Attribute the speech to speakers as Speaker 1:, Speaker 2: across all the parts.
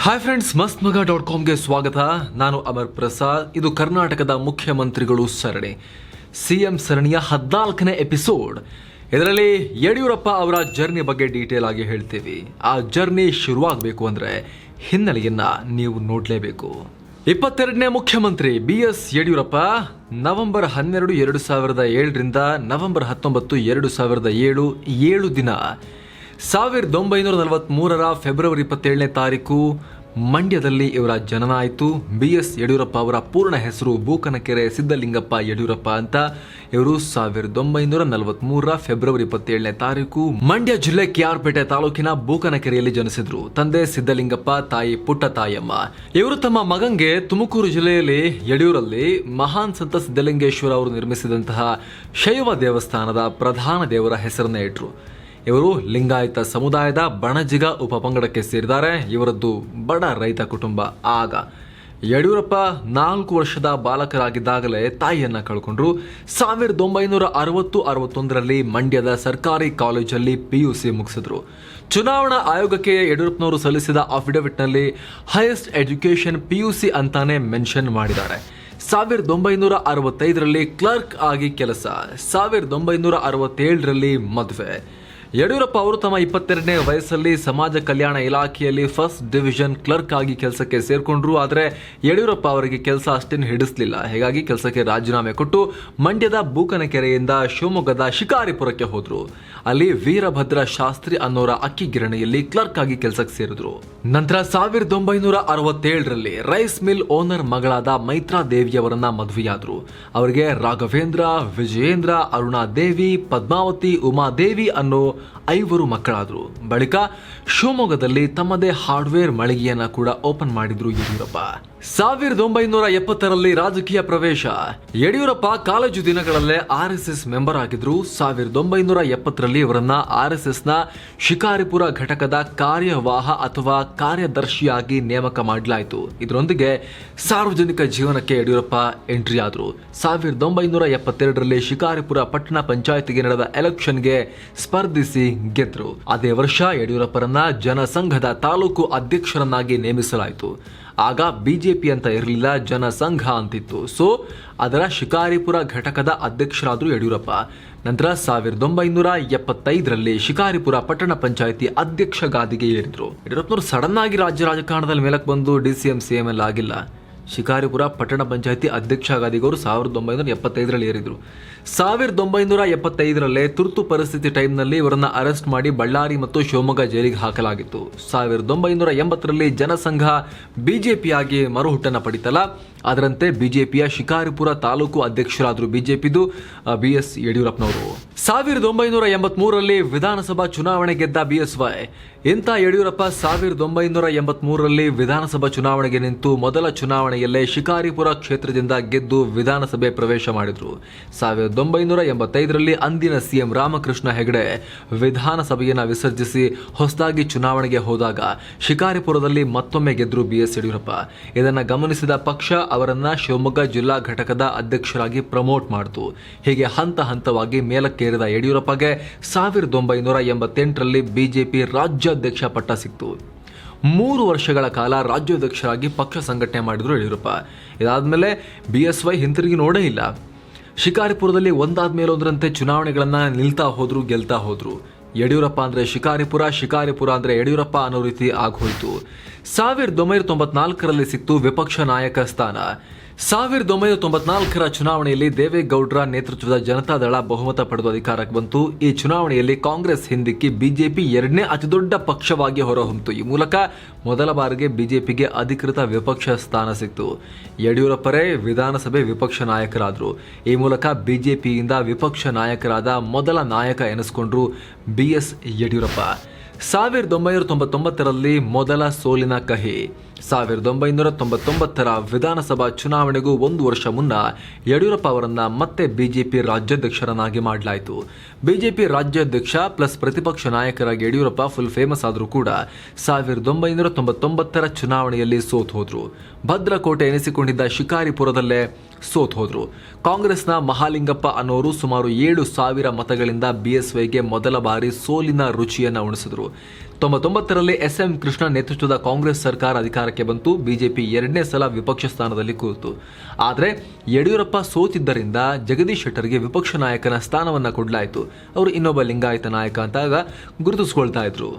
Speaker 1: Hi friends, ಮಸ್ತ್ಮಗ.comಗೆ ಸ್ವಾಗತ. ನಾನು ಅಮರ್ ಪ್ರಸಾದ್. ಇದು ಕರ್ನಾಟಕದ ಮುಖ್ಯಮಂತ್ರಿಗಳು ಸರಣಿ, ಸಿಎಂ ಸರಣಿಯ 14ನೇ ಎಪಿಸೋಡ್. ಇದರಲ್ಲಿ ಯಡಿಯೂರಪ್ಪ ಅವರ ಜರ್ನಿ ಬಗ್ಗೆ ಡೀಟೇಲ್ ಆಗಿ ಹೇಳ್ತೀವಿ. ಆ ಜರ್ನಿ ಶುರುವಾಗಬೇಕು ಅಂದ್ರೆ ಹಿನ್ನೆಲೆಯನ್ನ ನೀವು ನೋಡಲೇಬೇಕು. 22ನೇ ಮುಖ್ಯಮಂತ್ರಿ BS ಯಡಿಯೂರಪ್ಪ ನವೆಂಬರ್ 12, 2007ರಿಂದ ನವೆಂಬರ್ 19, 2007 7 ದಿನ 1943ರ ಫೆಬ್ರವರಿ 27ನೇ ತಾರೀಕು ಮಂಡ್ಯದಲ್ಲಿ ಇವರ ಜನನ ಆಯಿತು. BS ಯಡಿಯೂರಪ್ಪ ಅವರ ಪೂರ್ಣ ಹೆಸರು ಬೂಕನಕೆರೆ ಸಿದ್ದಲಿಂಗಪ್ಪ ಯಡಿಯೂರಪ್ಪ ಅಂತ. ಇವರು 1943ರ ಫೆಬ್ರವರಿ 27ನೇ ತಾರೀಕು ಮಂಡ್ಯ ಜಿಲ್ಲೆ KR ಪೇಟೆ ತಾಲೂಕಿನ ಬೂಕನಕೆರೆಯಲ್ಲಿ ಜನಿಸಿದ್ರು. ತಂದೆ ಸಿದ್ದಲಿಂಗಪ್ಪ, ತಾಯಿ ಪುಟ್ಟತಾಯಮ್ಮ. ಇವರು ತಮ್ಮ ಮಗಂಗೆ ತುಮಕೂರು ಜಿಲ್ಲೆಯಲ್ಲಿ ಯಡಿಯೂರಲ್ಲಿ ಮಹಾನ್ ಸಂತ ಸಿದ್ದಲಿಂಗೇಶ್ವರ ಅವರು ನಿರ್ಮಿಸಿದಂತಹ ಶೈವ ದೇವಸ್ಥಾನದ ಪ್ರಧಾನ ದೇವರ ಹೆಸರನ್ನೇ ಇಟ್ರು. ಇವರು ಲಿಂಗಾಯತ ಸಮುದಾಯದ ಬಣಜಿಗ ಉಪಪಂಗಡಕ್ಕೆ ಸೇರಿದ್ದಾರೆ. ಇವರದ್ದು ಬಡ ರೈತ ಕುಟುಂಬ. ಆಗ ಯಡಿಯೂರಪ್ಪ 4 ವರ್ಷದ ಬಾಲಕರಾಗಿದ್ದಾಗಲೇ ತಾಯಿಯನ್ನ ಕಳ್ಕೊಂಡ್ರು. 1960-61ರಲ್ಲಿ ಮಂಡ್ಯದ ಸರ್ಕಾರಿ ಕಾಲೇಜಲ್ಲಿ PUC ಮುಗಿಸಿದ್ರು. ಚುನಾವಣಾ ಆಯೋಗಕ್ಕೆ ಯಡಿಯೂರಪ್ಪನವರು ಸಲ್ಲಿಸಿದ ಅಫಿಡವಿಟ್ನಲ್ಲಿ ಹೈಯೆಸ್ಟ್ ಎಜುಕೇಷನ್ PUC ಅಂತಾನೆ ಮೆನ್ಷನ್ ಮಾಡಿದ್ದಾರೆ. 1965ರಲ್ಲಿ ಕ್ಲರ್ಕ್ ಆಗಿ ಕೆಲಸ. 1967ರಲ್ಲಿ ಮದುವೆ. ಯಡಿಯೂರಪ್ಪ ಅವರು ತಮ್ಮ 22ನೇ ವಯಸ್ಸಲ್ಲಿ ಸಮಾಜ ಕಲ್ಯಾಣ ಇಲಾಖೆಯಲ್ಲಿ ಫಸ್ಟ್ ಡಿವಿಷನ್ ಕ್ಲರ್ಕ್ ಆಗಿ ಕೆಲಸಕ್ಕೆ ಸೇರ್ಕೊಂಡ್ರು. ಆದರೆ ಯಡಿಯೂರಪ್ಪ ಅವರಿಗೆ ಕೆಲಸ ಅಷ್ಟೇನು ಹಿಡಿಸಲಿಲ್ಲ. ಹೀಗಾಗಿ ಕೆಲಸಕ್ಕೆ ರಾಜೀನಾಮೆ ಕೊಟ್ಟು ಮಂಡ್ಯದ ಬೂಕನಕೆರೆಯಿಂದ ಶಿವಮೊಗ್ಗದ ಶಿಕಾರಿಪುರಕ್ಕೆ ಹೋದ್ರು. ಅಲ್ಲಿ ವೀರಭದ್ರ ಶಾಸ್ತ್ರಿ ಅನ್ನೋರ ಅಕ್ಕಿ ಗಿರಣಿಯಲ್ಲಿ ಕ್ಲರ್ಕ್ ಆಗಿ ಕೆಲಸಕ್ಕೆ ಸೇರಿದ್ರು. ನಂತರ 1967ರಲ್ಲಿ ರೈಸ್ ಮಿಲ್ ಓನರ್ ಮಗಳಾದ ಮೈತ್ರಾ ದೇವಿಯವರನ್ನ ಮದುವೆಯಾದ್ರು. ಅವರಿಗೆ ರಾಘವೇಂದ್ರ, ವಿಜಯೇಂದ್ರ, ಅರುಣಾದೇವಿ, ಪದ್ಮಾವತಿ, ಉಮಾದೇವಿ ಅನ್ನೋ 5 ಮಕ್ಕಳಾದ್ರು. ಬಳಿಕ ಶಿವಮೊಗ್ಗದಲ್ಲಿ ತಮ್ಮದೇ ಹಾರ್ಡ್ವೇರ್ ಮಳಿಗೆಯನ್ನ ಕೂಡ ಓಪನ್ ಮಾಡಿದ್ರು ಯಡಿಯೂರಪ್ಪ. 1970ರಲ್ಲಿ ರಾಜಕೀಯ ಪ್ರವೇಶ. ಯಡಿಯೂರಪ್ಪ ಕಾಲೇಜು ದಿನಗಳಲ್ಲೇ RSS ಮೆಂಬರ್ ಆಗಿದ್ರು. 1970ರಲ್ಲಿ ಇವರನ್ನ RSSನ ಶಿಕಾರಿಪುರ ಘಟಕದ ಕಾರ್ಯವಾಹ ಅಥವಾ ಕಾರ್ಯದರ್ಶಿಯಾಗಿ ನೇಮಕ ಮಾಡಲಾಯಿತು. ಇದರೊಂದಿಗೆ ಸಾರ್ವಜನಿಕ ಜೀವನಕ್ಕೆ ಯಡಿಯೂರಪ್ಪ ಎಂಟ್ರಿ ಆದ್ರು. 1972ರಲ್ಲಿ ಶಿಕಾರಿಪುರ ಪಟ್ಟಣ ಪಂಚಾಯತಿಗೆ ನಡೆದ ಎಲೆಕ್ಷನ್ಗೆ ಸ್ಪರ್ಧಿಸಿ ಗೆದ್ರು. ಅದೇ ವರ್ಷ ಯಡಿಯೂರಪ್ಪರನ್ನ ಜನಸಂಘದ ತಾಲೂಕು ಅಧ್ಯಕ್ಷರನ್ನಾಗಿ ನೇಮಿಸಲಾಯಿತು. ಆಗ BJP ಅಂತ ಇರಲಿಲ್ಲ, ಜನಸಂಘ ಅಂತಿತ್ತು. ಸೊ ಅದರ ಶಿಕಾರಿಪುರ ಘಟಕದ ಅಧ್ಯಕ್ಷರಾದ್ರು ಯಡಿಯೂರಪ್ಪ. ನಂತರ 1975ರಲ್ಲಿ ಶಿಕಾರಿಪುರ ಪಟ್ಟಣ ಪಂಚಾಯಿತಿ ಅಧ್ಯಕ್ಷ ಗಾದಿಗೆ ಏರಿದ್ರು. ಯಡಿಯೂರಪ್ಪನವರು ಸಡನ್ ಆಗಿ ರಾಜ್ಯ ರಾಜಕಾರಣದಲ್ಲಿ ಮೇಲಕ್ಕೆ ಬಂದು DCM CM ಎಲ್ಲ ಆಗಿಲ್ಲ. ಶಿಕಾರಿಪುರ ಪಟ್ಟಣ ಪಂಚಾಯಿತಿ ಅಧ್ಯಕ್ಷ ಗಾದಿಗವರು 1975ರಲ್ಲಿ ಏರಿದ್ರು. 1975ರಲ್ಲೇ ತುರ್ತು ಪರಿಸ್ಥಿತಿ ಟೈಮ್ನಲ್ಲಿ ಇವರನ್ನ ಅರೆಸ್ಟ್ ಮಾಡಿ ಬಳ್ಳಾರಿ ಮತ್ತು ಶಿವಮೊಗ್ಗ ಜೈಲಿಗೆ ಹಾಕಲಾಗಿತ್ತು. 1980ರಲ್ಲಿ ಜನಸಂಘ BJP ಆಗಿ ಮರುಹುಟ್ಟನ್ನು ಪಡಿತಲ್ಲ. ಅದರಂತೆ BJPಯ ಶಿಕಾರಿಪುರ ತಾಲೂಕು ಅಧ್ಯಕ್ಷರಾದ್ರು BJPದು BS ಯಡಿಯೂರಪ್ಪನವರು. 1983ರಲ್ಲಿ ವಿಧಾನಸಭಾ ಚುನಾವಣೆ ಗೆದ್ದ BSY. ಇಂಥ ಯಡಿಯೂರಪ್ಪ 1983ರಲ್ಲಿ ವಿಧಾನಸಭಾ ಚುನಾವಣೆಗೆ ನಿಂತು ಮೊದಲ ಚುನಾವಣೆಯಲ್ಲೇ ಶಿಕಾರಿಪುರ ಕ್ಷೇತ್ರದಿಂದ ಗೆದ್ದು ವಿಧಾನಸಭೆ ಪ್ರವೇಶ ಮಾಡಿದ್ರು. 1985ರಲ್ಲಿ ಅಂದಿನ CM ರಾಮಕೃಷ್ಣ ಹೆಗಡೆ ವಿಧಾನಸಭೆಯನ್ನು ವಿಸರ್ಜಿಸಿ ಹೊಸದಾಗಿ ಚುನಾವಣೆಗೆ ಹೋದಾಗ ಶಿಕಾರಿಪುರದಲ್ಲಿ ಮತ್ತೊಮ್ಮೆ ಗೆದ್ರು BS ಯಡಿಯೂರಪ್ಪ. ಇದನ್ನು ಗಮನಿಸಿದ ಪಕ್ಷ ಅವರನ್ನ ಶಿವಮೊಗ್ಗ ಜಿಲ್ಲಾ ಘಟಕದ ಅಧ್ಯಕ್ಷರಾಗಿ ಪ್ರಮೋಟ್ ಮಾಡಿತು. ಹೀಗೆ ಹಂತ ಹಂತವಾಗಿ ಮೇಲಕ್ಕೇರಿದ ಯಡಿಯೂರಪ್ಪಗೆ 1988ರಲ್ಲಿ BJP ರಾಜ್ಯಾಧ್ಯಕ್ಷ ಪಟ್ಟ ಸಿಕ್ತು. 3 ವರ್ಷಗಳ ಕಾಲ ರಾಜ್ಯಾಧ್ಯಕ್ಷರಾಗಿ ಪಕ್ಷ ಸಂಘಟನೆ ಮಾಡಿದ್ರು ಯಡಿಯೂರಪ್ಪ. ಇದಾದ್ಮೇಲೆ BSY ಹಿಂತಿರುಗಿ ನೋಡೇ ಇಲ್ಲ. ಶಿಕಾರಿಪುರದಲ್ಲಿ ಒಂದಾದ್ಮೇಲೆ ಒಂದರಂತೆ ಚುನಾವಣೆಗಳನ್ನ ನಿಲ್ತಾ ಹೋದ್ರು, ಗೆಲ್ತಾ ಹೋದ್ರು. ಯಡಿಯೂರಪ್ಪ ಅಂದ್ರೆ ಶಿಕಾರಿಪುರ, ಶಿಕಾರಿಪುರ ಅಂದ್ರೆ ಯಡಿಯೂರಪ್ಪ ಅನ್ನೋ ರೀತಿ ಆಗೋಯ್ತು. 1994ರಲ್ಲಿ ಸಿಕ್ತು ವಿಪಕ್ಷ ನಾಯಕ ಸ್ಥಾನ. 1994ರ ಚುನಾವಣೆಯಲ್ಲಿ ದೇವೇಗೌಡರ ನೇತೃತ್ವದ ಜನತಾದಳ ಬಹುಮತ ಪಡೆದು ಅಧಿಕಾರಕ್ಕೆ ಬಂತು. ಈ ಚುನಾವಣೆಯಲ್ಲಿ ಕಾಂಗ್ರೆಸ್ ಹಿಂದಿಕ್ಕಿ BJP 2ನೇ ಅತಿದೊಡ್ಡ ಪಕ್ಷವಾಗಿ ಹೊರಹೊಮ್ಮಿತು. ಈ ಮೂಲಕ ಮೊದಲ ಬಾರಿಗೆ BJPಗೆ ಅಧಿಕೃತ ವಿಪಕ್ಷ ಸ್ಥಾನ ಸಿಕ್ತು. ಯಡಿಯೂರಪ್ಪರೇ ವಿಧಾನಸಭೆ ವಿಪಕ್ಷ ನಾಯಕರಾದ್ರು. ಈ ಮೂಲಕ BJPಯಿಂದ ವಿಪಕ್ಷ ನಾಯಕರಾದ ಮೊದಲ ನಾಯಕ ಎನಿಸಿಕೊಂಡ್ರು BS ಯಡಿಯೂರಪ್ಪ. 1999ರಲ್ಲಿ ಮೊದಲ ಸೋಲಿನ ಕಹಿ. 1999 ವಿಧಾನಸಭಾ ಚುನಾವಣೆಗೂ 1 ವರ್ಷ ಮುನ್ನ ಯಡಿಯೂರಪ್ಪ ಅವರನ್ನ ಮತ್ತೆ ಬಿಜೆಪಿ ರಾಜ್ಯಾಧ್ಯಕ್ಷರನ್ನಾಗಿ ಮಾಡಲಾಯಿತು. ಬಿಜೆಪಿ ರಾಜ್ಯಾಧ್ಯಕ್ಷ ಪ್ಲಸ್ ಪ್ರತಿಪಕ್ಷ ನಾಯಕರಾಗಿ ಯಡಿಯೂರಪ್ಪ ಫುಲ್ ಫೇಮಸ್ ಆದರೂ ಕೂಡ 1999 ಚುನಾವಣೆಯಲ್ಲಿ ಸೋತ್ ಹೋದ್ರು. ಭದ್ರಕೋಟೆ ಎನಿಸಿಕೊಂಡಿದ್ದ ಶಿಕಾರಿಪುರದಲ್ಲೇ ಸೋತ್ ಹೋದ್ರು. ಕಾಂಗ್ರೆಸ್ನ ಮಹಾಲಿಂಗಪ್ಪ ಅನ್ನೋರು ಸುಮಾರು 7,000 ಮತಗಳಿಂದ ಬಿಎಸ್ವೈಗೆ ಮೊದಲ ಬಾರಿ ಸೋಲಿನ ರುಚಿಯನ್ನ ಉಣಿಸಿದ್ರು. 99ರಲ್ಲಿ ಎಸ್.ಎಂ. ಕೃಷ್ಣ ನೇತೃತ್ವದ ಕಾಂಗ್ರೆಸ್ ಸರ್ಕಾರ ಅಧಿಕಾರಕ್ಕೆ ಬಂತು. ಬಿಜೆಪಿ 2ನೇ ಸಲ ವಿಪಕ್ಷ ಸ್ಥಾನದಲ್ಲಿ ಕೂತು. ಆದರೆ ಯಡಿಯೂರಪ್ಪ ಸೋತಿದ್ದರಿಂದ ಜಗದೀಶ್ ಶೆಟ್ಟರ್ಗೆ ವಿಪಕ್ಷ ನಾಯಕನ ಸ್ಥಾನವನ್ನ ಕೊಡಲಾಯಿತು. ಅವರು ಇನ್ನೊಬ್ಬ ಲಿಂಗಾಯತ ನಾಯಕ ಅಂತ ಗುರುತಿಸ್ಕೊಳ್ತಾ ಇದ್ರು.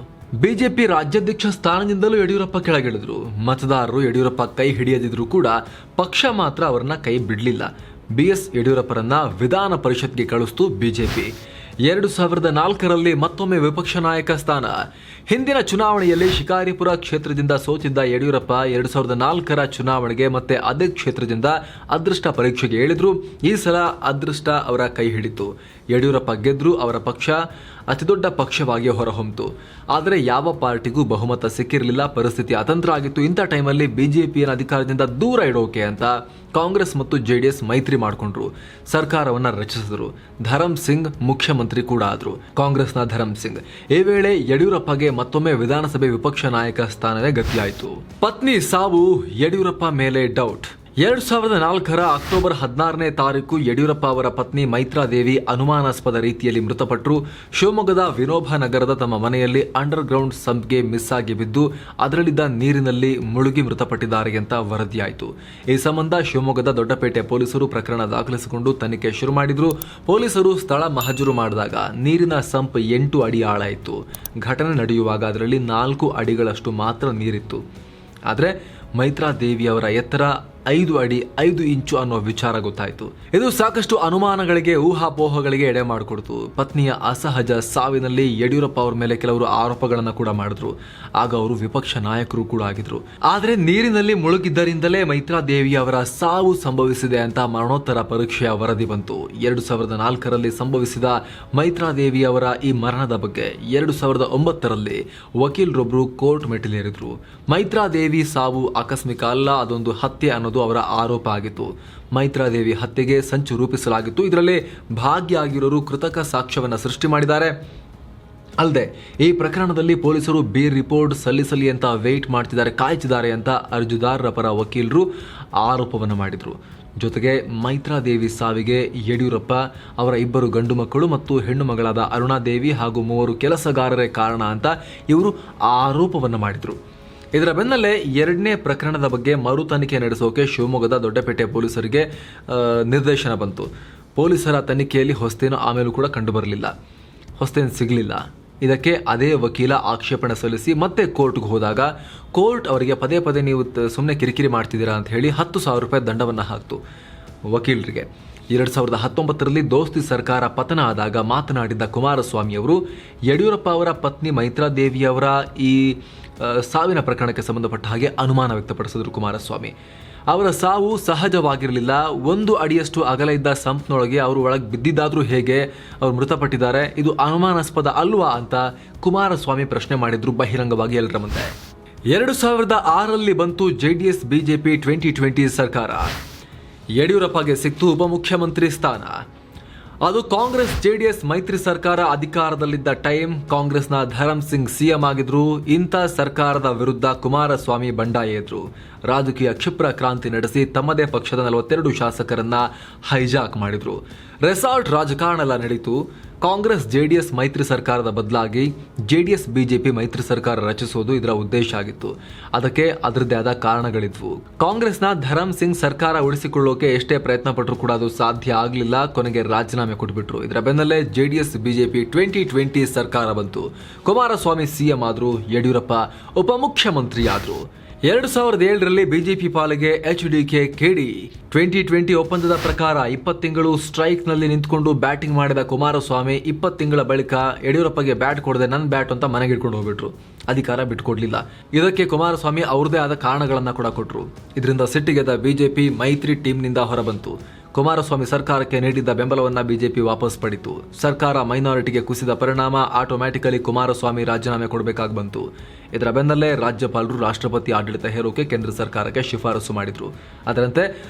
Speaker 1: ಬಿಜೆಪಿ ರಾಜ್ಯಾಧ್ಯಕ್ಷ ಸ್ಥಾನದಿಂದಲೂ ಯಡಿಯೂರಪ್ಪ ಕೆಳಗಿಳಿದ್ರು. ಮತದಾರರು ಯಡಿಯೂರಪ್ಪ ಕೈ ಹಿಡಿಯದಿದ್ರೂ ಕೂಡ ಪಕ್ಷ ಮಾತ್ರ ಅವರನ್ನ ಕೈ ಬಿಡಲಿಲ್ಲ. ಬಿಎಸ್ ಯಡಿಯೂರಪ್ಪರನ್ನ ವಿಧಾನ ಪರಿಷತ್ಗೆ ಕಳಿಸ್ತು ಬಿಜೆಪಿ. 2004ರಲ್ಲಿ ಮತ್ತೊಮ್ಮೆ ವಿಪಕ್ಷ ನಾಯಕ ಸ್ಥಾನ. ಹಿಂದಿನ ಚುನಾವಣೆಯಲ್ಲಿ ಶಿಕಾರಿಪುರ ಕ್ಷೇತ್ರದಿಂದ ಸೋತಿದ್ದ ಯಡಿಯೂರಪ್ಪ 2004ರ ಚುನಾವಣೆಗೆ ಮತ್ತೆ ಅದೇ ಕ್ಷೇತ್ರದಿಂದ ಅದೃಷ್ಟ ಪರೀಕ್ಷೆಗೆ ಇಳಿದ್ರು. ಈ ಸಲ ಅದೃಷ್ಟ ಅವರ ಕೈ ಹಿಡಿತು. ಯಡಿಯೂರಪ್ಪ ಗೆದ್ರು. ಅವರ ಪಕ್ಷ ಅತಿದೊಡ್ಡ ಪಕ್ಷವಾಗಿ ಹೊರಹೊಮ್ಮಿತು. ಆದರೆ ಯಾವ ಪಾರ್ಟಿಗೂ ಬಹುಮತ ಸಿಕ್ಕಿರಲಿಲ್ಲ. ಪರಿಸ್ಥಿತಿ ಅತಂತ್ರ ಆಗಿತ್ತು. ಇಂಥ ಟೈಮಲ್ಲಿ ಬಿಜೆಪಿಯನ್ನು ಅಧಿಕಾರದಿಂದ ದೂರ ಇಡೋಕೆ ಅಂತ ಕಾಂಗ್ರೆಸ್ ಮತ್ತು ಜೆಡಿಎಸ್ ಮೈತ್ರಿ ಮಾಡಿಕೊಂಡ್ರು. ಸರ್ಕಾರವನ್ನ ರಚಿಸಿದ್ರು. ಧರಮ್ ಸಿಂಗ್ ಮುಖ್ಯಮಂತ್ರಿ ಕೂಡ ಆದ್ರು. ಕಾಂಗ್ರೆಸ್ನ ಧರಮ್ ಸಿಂಗ್. ಈ ವೇಳೆ ಯಡಿಯೂರಪ್ಪಗೆ ಮತ್ತೊಮ್ಮೆ ವಿಧಾನಸಭೆ ವಿಪಕ್ಷ ನಾಯಕ ಸ್ಥಾನವೇ ಗತಿಯಾಯಿತು. ಪತ್ನಿ ಸಾವು, ಯಡಿಯೂರಪ್ಪ ಮೇಲೆ ಡೌಟ್. 2004ರ ಅಕ್ಟೋಬರ್ 16ನೇ ತಾರೀಕು ಯಡಿಯೂರಪ್ಪ ಅವರ ಪತ್ನಿ ಮೈತ್ರಾದೇವಿ ಅನುಮಾನಾಸ್ಪದ ರೀತಿಯಲ್ಲಿ ಮೃತಪಟ್ಟರು. ಶಿವಮೊಗ್ಗದ ವಿನೋಬ ನಗರದ ತಮ್ಮ ಮನೆಯಲ್ಲಿ ಅಂಡರ್ ಗ್ರೌಂಡ್ ಸಂಪ್ಗೆ ಮಿಸ್ ಆಗಿ ಬಿದ್ದು ಅದರಲ್ಲಿದ್ದ ನೀರಿನಲ್ಲಿ ಮುಳುಗಿ ಮೃತಪಟ್ಟಿದ್ದಾರೆ ಅಂತ ವರದಿಯಾಯಿತು. ಈ ಸಂಬಂಧ ಶಿವಮೊಗ್ಗದ ದೊಡ್ಡಪೇಟೆ ಪೊಲೀಸರು ಪ್ರಕರಣ ದಾಖಲಿಸಿಕೊಂಡು ತನಿಖೆ ಶುರು ಮಾಡಿದ್ರು. ಪೊಲೀಸರು ಸ್ಥಳ ಮಹಜರು ಮಾಡಿದಾಗ ನೀರಿನ ಸಂಪ್ 8 ಅಡಿ ಆಳ ಇತ್ತು. ಘಟನೆ ನಡೆಯುವಾಗ ಅದರಲ್ಲಿ 4 ಅಡಿಗಳಷ್ಟು ಮಾತ್ರ ನೀರಿತ್ತು. ಆದರೆ ಮೈತ್ರಾದೇವಿ ಅವರ ಎತ್ತರ 5 ಅಡಿ 5 ಇಂಚು ಅನ್ನೋ ವಿಚಾರ ಗೊತ್ತಾಯಿತು. ಇದು ಸಾಕಷ್ಟು ಅನುಮಾನಗಳಿಗೆ, ಊಹಾಪೋಹಗಳಿಗೆ ಎಡೆ ಮಾಡಿಕೊಡ್ತು. ಪತ್ನಿಯ ಅಸಹಜ ಸಾವಿನಲ್ಲಿ ಯಡಿಯೂರಪ್ಪ ಅವರ ಮೇಲೆ ಕೆಲವರು ಆರೋಪಗಳನ್ನು ಕೂಡ ಮಾಡಿದ್ರು. ಆಗ ಅವರು ವಿಪಕ್ಷ ನಾಯಕರು ಕೂಡ ಆಗಿದ್ರು. ಆದರೆ ನೀರಿನಲ್ಲಿ ಮುಳುಗಿದ್ದರಿಂದಲೇ ಮೈತ್ರಾದೇವಿ ಅವರ ಸಾವು ಸಂಭವಿಸಿದೆ ಅಂತ ಮರಣೋತ್ತರ ಪರೀಕ್ಷೆಯ ವರದಿ ಬಂತು. 2004ರಲ್ಲಿ ಸಂಭವಿಸಿದ ಮೈತ್ರಾದೇವಿ ಅವರ ಈ ಮರಣದ ಬಗ್ಗೆ 2009ರಲ್ಲಿ ವಕೀಲರೊಬ್ಬರು ಕೋರ್ಟ್ ಮೆಟ್ಟಿಲೇರಿದ್ರು. ಮೈತ್ರಾದೇವಿ ಸಾವು ಆಕಸ್ಮಿಕ ಅಲ್ಲ, ಅದೊಂದು ಹತ್ಯೆ ಅನ್ನೋದು ಅವರ ಆರೋಪ ಆಗಿತ್ತು. ಮೈತ್ರಾದೇವಿ ಹತ್ಯೆಗೆ ಸಂಚು ರೂಪಿಸಲಾಗಿತ್ತು. ಇದರಲ್ಲಿ ಭಾಗಿಯಾಗಿರೋರು ಕೃತಕ ಸಾಕ್ಷ್ಯವನ್ನು ಸೃಷ್ಟಿ ಮಾಡಿದ್ದಾರೆ. ಅಲ್ಲದೆ ಈ ಪ್ರಕರಣದಲ್ಲಿ ಪೊಲೀಸರು ಬಿ ರಿಪೋರ್ಟ್ ಸಲ್ಲಿಸಲಿ ಅಂತ ವೇಟ್ ಮಾಡ್ತಿದ್ದಾರೆ, ಕಾಯ್ತಿದ್ದಾರೆ ಅಂತ ಅರ್ಜಿದಾರರ ಪರ ವಕೀಲರು ಆರೋಪವನ್ನು ಮಾಡಿದರು. ಜೊತೆಗೆ ಮೈತ್ರಾದೇವಿ ಸಾವಿಗೆ ಯಡಿಯೂರಪ್ಪ, ಅವರ 2 ಗಂಡು ಮಕ್ಕಳು ಮತ್ತು ಹೆಣ್ಣು ಮಗಳಾದ ಅರುಣಾದೇವಿ ಹಾಗೂ 3 ಕೆಲಸಗಾರರೇ ಕಾರಣ ಅಂತ ಇವರು ಆರೋಪವನ್ನು ಮಾಡಿದರು. ಇದರ ಬೆನ್ನಲ್ಲೇ 2ನೇ ಪ್ರಕರಣದ ಬಗ್ಗೆ ಮರು ತನಿಖೆ ನಡೆಸೋಕೆ ಶಿವಮೊಗ್ಗದ ದೊಡ್ಡಪೇಟೆ ಪೊಲೀಸರಿಗೆ ನಿರ್ದೇಶನ ಬಂತು. ಪೊಲೀಸರ ತನಿಖೆಯಲ್ಲಿ ಹೊಸ್ತೇನು ಆಮೇಲೂ ಕೂಡ ಕಂಡುಬರಲಿಲ್ಲ, ಹೊಸ್ತೇನು ಸಿಗಲಿಲ್ಲ. ಇದಕ್ಕೆ ಅದೇ ವಕೀಲ ಆಕ್ಷೇಪಣೆ ಸಲ್ಲಿಸಿ ಮತ್ತೆ ಕೋರ್ಟ್ಗೆ ಹೋದಾಗ ಕೋರ್ಟ್ ಅವರಿಗೆ ಪದೇ ಪದೇ ನೀವು ಸುಮ್ಮನೆ ಕಿರಿಕಿರಿ ಮಾಡ್ತಿದ್ದೀರಾ ಅಂತ ಹೇಳಿ 10,000 ರೂಪಾಯಿ ದಂಡವನ್ನು ಹಾಕ್ತು ವಕೀಲರಿಗೆ. 2019ರಲ್ಲಿ ದೋಸ್ತಿ ಸರ್ಕಾರ ಪತನ ಆದಾಗ ಮಾತನಾಡಿದ್ದ ಕುಮಾರಸ್ವಾಮಿ ಅವರು ಯಡಿಯೂರಪ್ಪ ಅವರ ಪತ್ನಿ ಮೈತ್ರಾದೇವಿಯವರ ಈ ಸಾವಿನ ಪ್ರಕರಣಕ್ಕೆ ಸಂಬಂಧಪಟ್ಟ ಹಾಗೆ ಅನುಮಾನ ವ್ಯಕ್ತಪಡಿಸಿದ್ರು. ಕುಮಾರಸ್ವಾಮಿ ಅವರ ಸಾವು ಸಹಜವಾಗಿರಲಿಲ್ಲ. 1 ಅಡಿಯಷ್ಟು ಅಗಲ ಇದ್ದ ಸಂಪ್ನೊಳಗೆ ಅವರು ಒಳಗೆ ಬಿದ್ದಿದ್ದಾದ್ರೂ ಹೇಗೆ ಅವರು ಮೃತಪಟ್ಟಿದ್ದಾರೆ, ಇದು ಅನುಮಾನಾಸ್ಪದ ಅಲ್ವಾ ಅಂತ ಕುಮಾರಸ್ವಾಮಿ ಪ್ರಶ್ನೆ ಮಾಡಿದ್ರು ಬಹಿರಂಗವಾಗಿ ಎಲ್ಲರ ಮುಂದೆ. 2006ರಲ್ಲಿ ಬಂತು ಜೆಡಿಎಸ್ ಬಿಜೆಪಿ 2020 ಸರ್ಕಾರ. ಯಡಿಯೂರಪ್ಪಗೆ ಸಿಕ್ತು ಉಪಮುಖ್ಯಮಂತ್ರಿ ಸ್ಥಾನ. ಅದು ಕಾಂಗ್ರೆಸ್ ಜೆಡಿಎಸ್ ಮೈತ್ರಿ ಸರ್ಕಾರ ಅಧಿಕಾರದಲ್ಲಿದ್ದ ಟೈಮ್. ಕಾಂಗ್ರೆಸ್ನ ಧರಮ್ ಸಿಂಗ್ ಸಿಎಂ ಆಗಿದ್ರು. ಇಂಥ ಸರ್ಕಾರದ ವಿರುದ್ಧ ಕುಮಾರಸ್ವಾಮಿ ಬಂಡಾಯ ಎದ್ರು. ರಾಜಕೀಯ ಕ್ಷಿಪ್ರ ಕ್ರಾಂತಿ ನಡೆಸಿ ತಮ್ಮದೇ ಪಕ್ಷದ 42 ಶಾಸಕರನ್ನ ಹೈಜಾಕ್ ಮಾಡಿದ್ರು. ರೆಸಾರ್ಟ್ ರಾಜಕಾರಣ ಎಲ್ಲ ನಡೀತು. ಕಾಂಗ್ರೆಸ್ ಜೆಡಿಎಸ್ ಮೈತ್ರಿ ಸರ್ಕಾರದ ಬದಲಾಗಿ ಜೆಡಿಎಸ್ ಬಿಜೆಪಿ ಮೈತ್ರಿ ಸರ್ಕಾರ ರಚಿಸುವುದು ಇದರ ಉದ್ದೇಶ ಆಗಿತ್ತು. ಅದಕ್ಕೆ ಅದರದ್ದೇ ಆದ ಕಾರಣಗಳಿದ್ವು. ಕಾಂಗ್ರೆಸ್ನ ಧರಮ್ ಸಿಂಗ್ ಸರ್ಕಾರ ಉಳಿಸಿಕೊಳ್ಳೋಕೆ ಎಷ್ಟೇ ಪ್ರಯತ್ನ ಪಟ್ಟರೂ ಕೂಡ ಅದು ಸಾಧ್ಯ ಆಗಲಿಲ್ಲ. ಕೊನೆಗೆ ರಾಜೀನಾಮೆ ಕೊಟ್ಬಿಟ್ರು. ಇದರ ಬೆನ್ನಲ್ಲೇ ಜೆಡಿಎಸ್ ಬಿಜೆಪಿ 2020 ಸರ್ಕಾರ ಬಂತು. ಕುಮಾರಸ್ವಾಮಿ ಸಿಎಂ ಆದ್ರು, ಯಡಿಯೂರಪ್ಪ ಉಪಮುಖ್ಯಮಂತ್ರಿ ಆದ್ರು. 2007ರಲ್ಲಿ ಬಿಜೆಪಿ ಪಾಲಿಗೆ HDK KD 2020 ಒಪ್ಪಂದದ ಪ್ರಕಾರ 20 ತಿಂಗಳು ಸ್ಟ್ರೈಕ್ನಲ್ಲಿ ನಿಂತ್ಕೊಂಡು ಬ್ಯಾಟಿಂಗ್ ಮಾಡಿದ ಕುಮಾರಸ್ವಾಮಿ 20 ತಿಂಗಳ ಬಳಿಕ ಯಡಿಯೂರಪ್ಪಗೆ ಬ್ಯಾಟ್ ಕೊಡದೆ ನನ್ನ ಬ್ಯಾಟ್ ಅಂತ ಮನೆಗೆ ಇಟ್ಕೊಂಡು ಹೋಗ್ಬಿಟ್ರು. ಅಧಿಕಾರ ಬಿಟ್ಕೊಡ್ಲಿಲ್ಲ. ಇದಕ್ಕೆ ಕುಮಾರಸ್ವಾಮಿ ಅವ್ರದೇ ಆದ ಕಾರಣಗಳನ್ನ ಕೂಡ ಕೊಟ್ಟರು. ಇದರಿಂದ ಸಿಟ್ಟಿಗೆದ್ದ ಬಿಜೆಪಿ ಮೈತ್ರಿ ಟೀಮ್ನಿಂದ ಹೊರಬಂತು. ಕುಮಾರಸ್ವಾಮಿ ಸರ್ಕಾರಕ್ಕೆ ನೀಡಿದ್ದ ಬೆಂಬಲವನ್ನ ಬಿಜೆಪಿ ವಾಪಸ್ ಪಡೆಯಿತು. ಸರ್ಕಾರ ಮೈನಾರಿಟಿಗೆ ಕುಸಿದ ಪರಿಣಾಮ ಆಟೋಮ್ಯಾಟಿಕಲಿ ಕುಮಾರಸ್ವಾಮಿ ರಾಜೀನಾಮೆ ಕೊಡಬೇಕಾಗಿ ಬಂತು. ಇದರ ಬೆನ್ನಲ್ಲೇ ರಾಜ್ಯಪಾಲರು ರಾಷ್ಟ್ರಪತಿ ಆಡಳಿತ ಹೇರೋಕೆ ಕೇಂದ್ರ ಸರ್ಕಾರಕ್ಕೆ ಶಿಫಾರಸು ಮಾಡಿದ್ರು. ಅದರಂತೆ